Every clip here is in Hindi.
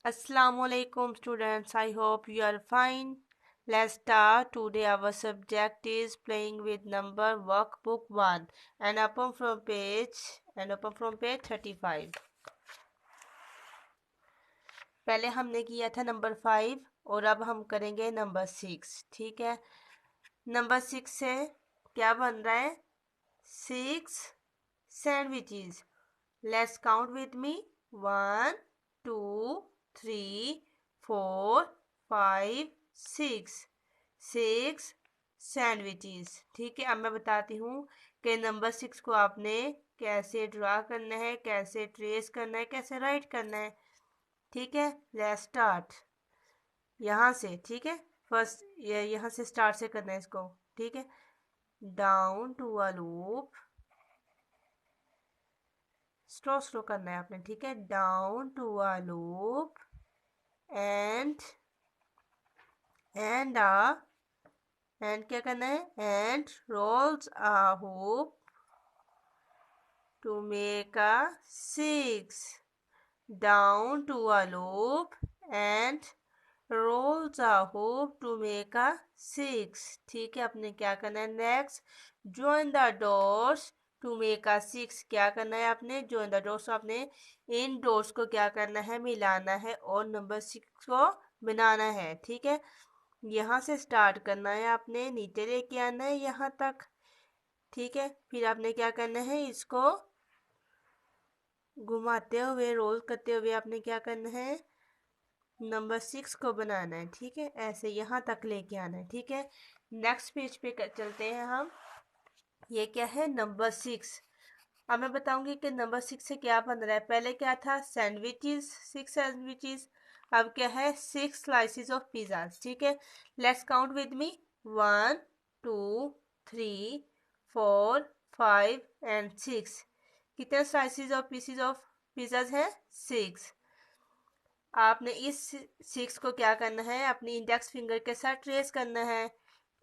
Assalamualaikum students, I hope you are fine. Let's start. Today our subject is playing with number workbook 1 and open from page 35. पहले हमने किया था नंबर 5 और अब हम करेंगे नंबर 6. ठीक है, नंबर 6 से क्या बन रहा है? 6 sandwiches. Let's count with me. 1 2 3 4 5 6 sandwiches. ठीक है, अब मैं बताती हूँ कि नंबर 6 को आपने कैसे ड्रा करना है, कैसे ट्रेस करना है, कैसे राइट करना है. ठीक है, लेट्स स्टार्ट यहाँ से. ठीक है, फर्स्ट यहाँ से स्टार्ट से करना है इसको. ठीक है, down to a loop. Slow करना है आपने. ठीक है, down to a loop and क्या करना है? And rolls a hope to make a 6. Down to a loop and rolls a hope to make a 6. ठीक है, आपने क्या करना है? Next, join the doors to make a 6. क्या करना है आपने? Join the doors. आपने इन डोर्स को क्या करना है? मिलाना है और नंबर 6 को बनाना है. ठीक है, यहाँ से स्टार्ट करना है आपने, नीचे लेके आना है यहाँ तक. ठीक है, फिर आपने क्या करना है? इसको घुमाते हुए, रोल करते हुए आपने क्या करना है? नंबर 6 को बनाना है. ठीक है, ऐसे यहाँ तक लेके आना है. ठीक है, नेक्स्ट पेज पे चलते हैं हम. ये क्या है? नंबर 6. अब मैं बताऊंगी कि नंबर 6 से क्या बन रहा है. पहले क्या था? Sandwiches, 6 sandwiches. अब क्या है? 6 स्लाइसिस ऑफ पिज्जा. ठीक है, let's count with me. 1 2 3 4 5 and 6. कितने slices of PCs of pizzas हैं? 6. आपने इस 6 को क्या करना है? अपनी इंडेक्स फिंगर के साथ ट्रेस करना है.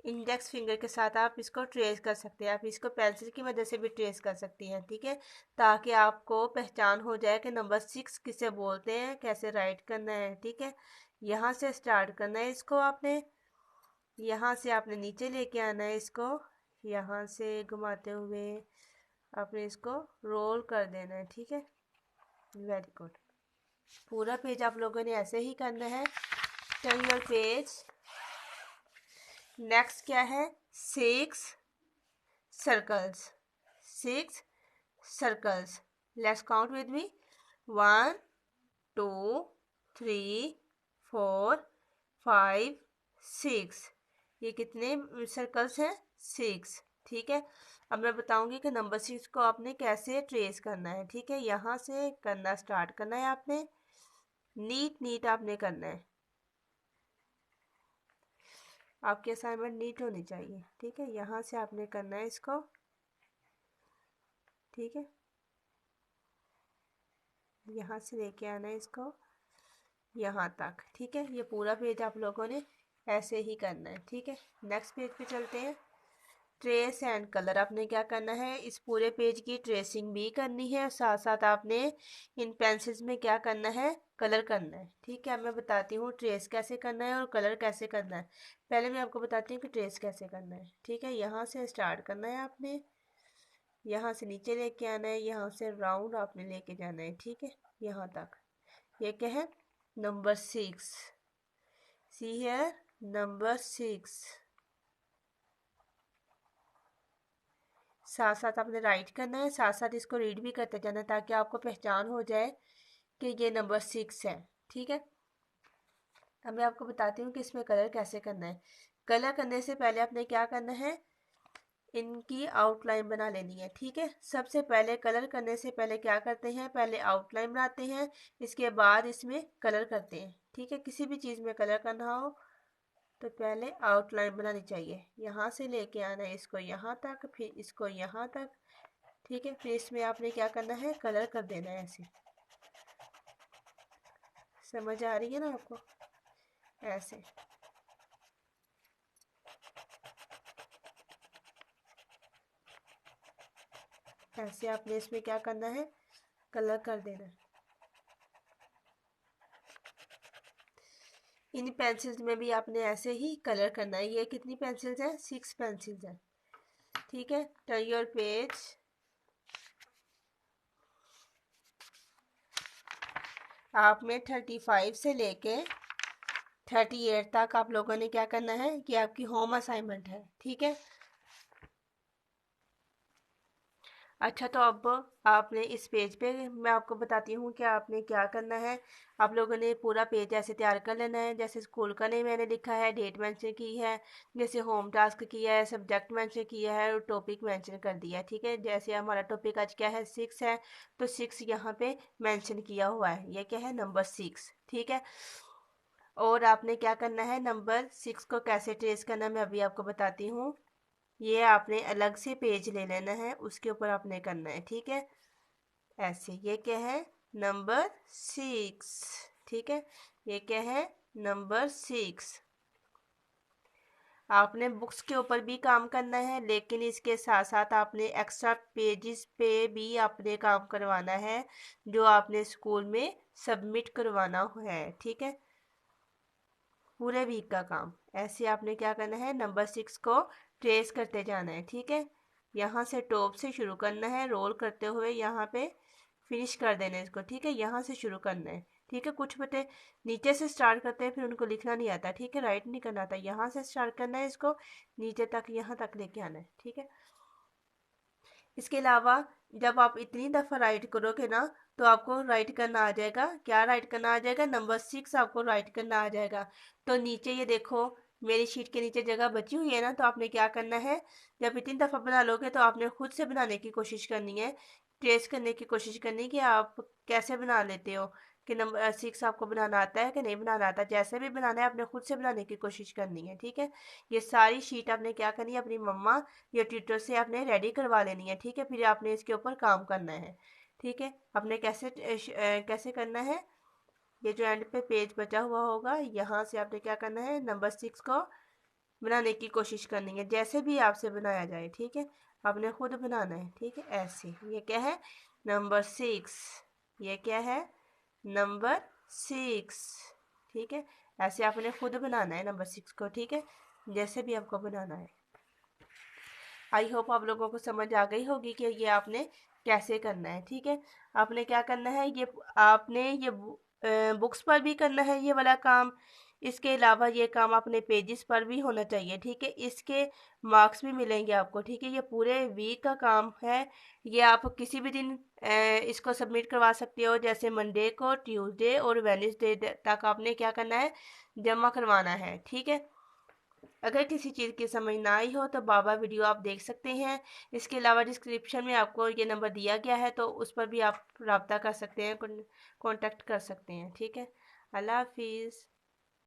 इंडेक्स फिंगर के साथ आप इसको ट्रेस कर सकते हैं. आप इसको पेंसिल की मदद से भी ट्रेस कर सकती हैं. ठीक है, ताकि आपको पहचान हो जाए कि नंबर 6 किसे बोलते हैं, कैसे राइट करना है. ठीक है, यहाँ से स्टार्ट करना है इसको आपने. यहाँ से आपने नीचे लेके आना है इसको. यहाँ से घुमाते हुए आपने इसको रोल कर देना है. ठीक है, वेरी गुड. पूरा पेज आप लोगों ने ऐसे ही करना है. Turn your page. नेक्स्ट क्या है? 6 circles. 6 circles. Let's count with me. 1 2 3 4 5 6. ये कितने सर्कल्स हैं? 6. ठीक है, अब मैं बताऊंगी कि नंबर 6 को आपने कैसे ट्रेस करना है. ठीक है, यहाँ से करना स्टार्ट करना है आपने. नीट आपने करना है. आपकी असाइनमेंट नीट होनी चाहिए. ठीक है, यहाँ से आपने करना है इसको. ठीक है, यहाँ से लेके आना है इसको यहाँ तक. ठीक है, ये पूरा पेज आप लोगों ने ऐसे ही करना है. ठीक है, नेक्स्ट पेज पे चलते हैं. Trace and colour. आपने क्या करना है? इस पूरे पेज की ट्रेसिंग भी करनी है, साथ साथ आपने इन पेंसिल्स में क्या करना है? कलर करना है. ठीक है, अब मैं बताती हूँ ट्रेस कैसे करना है और कलर कैसे करना है. पहले मैं आपको बताती हूँ कि ट्रेस कैसे करना है. ठीक है, यहाँ से स्टार्ट करना है आपने, यहाँ से नीचे लेके आना है, यहाँ से राउंड आपने लेके जाना है. ठीक है, यहाँ तक. ये क्या है? नंबर 6. See here, number 6. साथ साथ आपने राइट करना है, साथ साथ इसको रीड भी करते जाना है ताकि आपको पहचान हो जाए कि ये नंबर 6 है. ठीक है, अब मैं आपको बताती हूँ कि इसमें कलर कैसे करना है. कलर करने से पहले आपने क्या करना है? इनकी आउटलाइन बना लेनी है. ठीक है, सबसे पहले कलर करने से पहले क्या करते हैं? पहले आउटलाइन बनाते हैं, इसके बाद इसमें कलर करते हैं. ठीक है, किसी भी चीज़ में कलर करना हो तो पहले आउटलाइन बनानी चाहिए. यहाँ से लेके आना है इसको यहाँ तक, फिर इसको यहाँ तक. ठीक है, फिर इसमें आपने क्या करना है? कलर कर देना है ऐसे. समझ आ रही है ना आपको? ऐसे ऐसे आपने इसमें क्या करना है? कलर कर देना है. इन पेंसिल्स में भी आपने ऐसे ही कलर करना है। ये कितनी पेंसिल्स हैं? 6 पेंसिल्स हैं, ठीक है। Turn your page. आपने 35 से लेके 38 तक आप लोगों ने क्या करना है, कि आपकी होम असाइनमेंट है, ठीक है। अच्छा, तो अब आपने इस पेज पे मैं आपको बताती हूँ कि आपने क्या करना है। आप लोगों ने पूरा पेज ऐसे तैयार कर लेना है, जैसे स्कूल का नेम मैंने लिखा है, डेट मेंशन की है, जैसे होम टास्क किया है, सब्जेक्ट मेंशन किया है और टॉपिक मेंशन कर दिया है, ठीक है। जैसे हमारा टॉपिक आज क्या है, 6 है, तो 6 यहाँ पे मेंशन किया हुआ है, ये क्या है, नंबर 6, ठीक है। और आपने क्या करना है, नंबर 6 को कैसे ट्रेस करना मैं अभी आपको बताती हूँ। ये आपने अलग से पेज ले लेना है, उसके ऊपर आपने करना है, ठीक है। ऐसे, ये क्या है, नंबर 6, ठीक है। ये क्या है, नंबर 6। आपने बुक्स के ऊपर भी काम करना है, लेकिन इसके साथ साथ आपने एक्स्ट्रा पेजेस पे भी आपने काम करवाना है, जो आपने स्कूल में सबमिट करवाना है, ठीक है। पूरे वीक का काम ऐसे आपने क्या करना है, नंबर 6 को ट्रेस करते जाना है, ठीक है। यहाँ से टॉप से शुरू करना है, रोल करते हुए यहाँ पे फिनिश कर देना है इसको, ठीक है। यहाँ से शुरू करना है, ठीक है। कुछ बच्चे नीचे से स्टार्ट करते हैं, फिर उनको लिखना नहीं आता, ठीक है, राइट नहीं करना आता। यहाँ से स्टार्ट करना है, इसको नीचे तक यहाँ तक लेके आना है, ठीक है। इसके अलावा जब आप इतनी दफ़ा राइट करोगे ना, तो आपको राइट करना आ जाएगा। क्या राइट करना आ जाएगा, नंबर 6 आपको राइट करना आ जाएगा। तो नीचे ये देखो, मेरी शीट के नीचे जगह बची हुई है ना, तो आपने क्या करना है, जब इतनी दफ़ा बना लोगे तो आपने खुद से बनाने की कोशिश करनी है, ट्रेस करने की कोशिश करनी है कि आप कैसे बना लेते हो, कि नंबर 6 आपको बनाना आता है कि नहीं बनाना आता। जैसे भी बनाना है आपने खुद से बनाने की कोशिश करनी है, ठीक है। ये सारी शीट आपने क्या करनी है, अपनी मम्मा या ट्यूटर से आपने रेडी करवा लेनी है, ठीक है। फिर आपने इसके ऊपर काम करना है, ठीक है। आपने कैसे करना है, ये जो एंड पे पेज बचा हुआ होगा, यहाँ से आपने क्या करना है, नंबर 6 को बनाने की कोशिश करनी है, जैसे भी आपसे बनाया जाए, ठीक है। आपने खुद बनाना है, ठीक है। ऐसे, ये क्या है, नंबर 6, ये क्या है, नंबर 6, ठीक है। ऐसे आपने खुद बनाना है नंबर 6 को, ठीक है, जैसे भी आपको बनाना है। आई होप आप लोगों को समझ आ गई होगी कि ये आपने कैसे करना है, ठीक है। आपने क्या करना है, ये आपने ये बुक्स पर भी करना है ये वाला काम। इसके अलावा ये काम अपने पेजेस पर भी होना चाहिए, ठीक है। इसके मार्क्स भी मिलेंगे आपको, ठीक है। ये पूरे वीक का काम है। ये आप किसी भी दिन इसको सबमिट करवा सकते हो, जैसे मंडे को, ट्यूसडे और वेडनेसडे तक आपने क्या करना है, जमा करवाना है, ठीक है। अगर किसी चीज़ की समझ ना आई हो तो बाबा वीडियो आप देख सकते हैं। इसके अलावा डिस्क्रिप्शन में आपको ये नंबर दिया गया है, तो उस पर भी आप रब्ता कर सकते हैं, कांटेक्ट कर सकते हैं, ठीक है। अल्लाह हाफिज़।